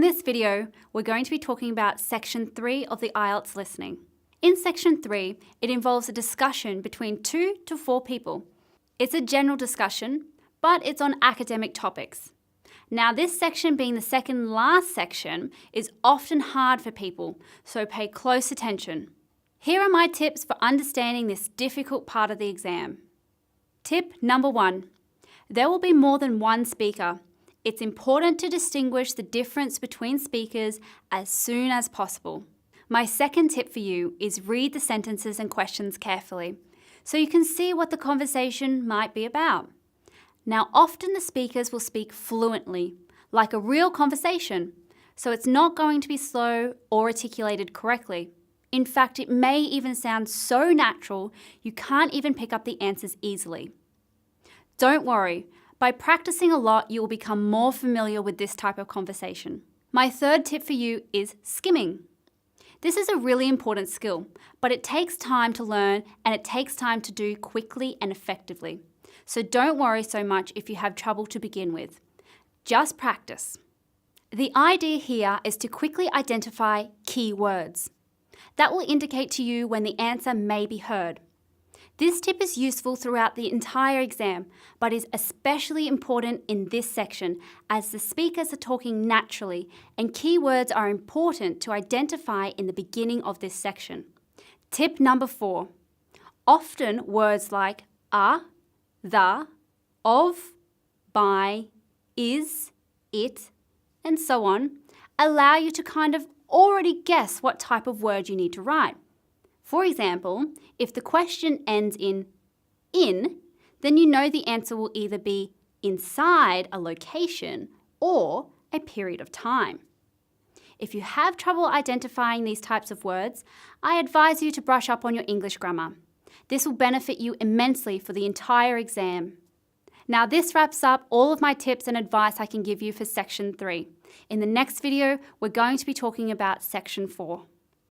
this video, we're going to be talking about Section 3 of the Ielts listening. In Section 3, it involves a discussion between 2 to 4 people. It's a general discussion, but it's on academic topics. Now, this section being the second last section is often hard for people, so pay close attention. Here are my tips for understanding this difficult part of the exam. Tip number 1. There will be more than one speaker. It's important to distinguish the difference between speakers as soon as possible. My second tip for you is read the sentences and questions carefully, so you can see what the conversation might be about. Now, often the speakers will speak fluently, like a real conversation, so it's not going to be slow or articulated correctly. In fact, it may even sound so natural you can't even pick up the answers easily. Don't worry, by practicing a lot, you will become more familiar with this type of conversation. My third tip for you is skimming. This is a really important skill, but it takes time to learn and it takes time to do quickly and effectively. So don't worry so much if you have trouble to begin with. Just practice. The idea here is to quickly identify key words. That will indicate to you when the answer may be heard. This tip is useful throughout the entire exam, but is especially important in this section as the speakers are talking naturally and keywords are important to identify in the beginning of this section. Tip number 4. Often words like the, of, by, is, it, and so on allow you to kind of already guess what type of word you need to write. For example, if the question ends in, then you know the answer will either be inside a location or a period of time. If you have trouble identifying these types of words, I advise you to brush up on your English grammar. This will benefit you immensely for the entire exam. Now, this wraps up all of my tips and advice I can give you for Section 3. In the next video, we're going to be talking about Section 4.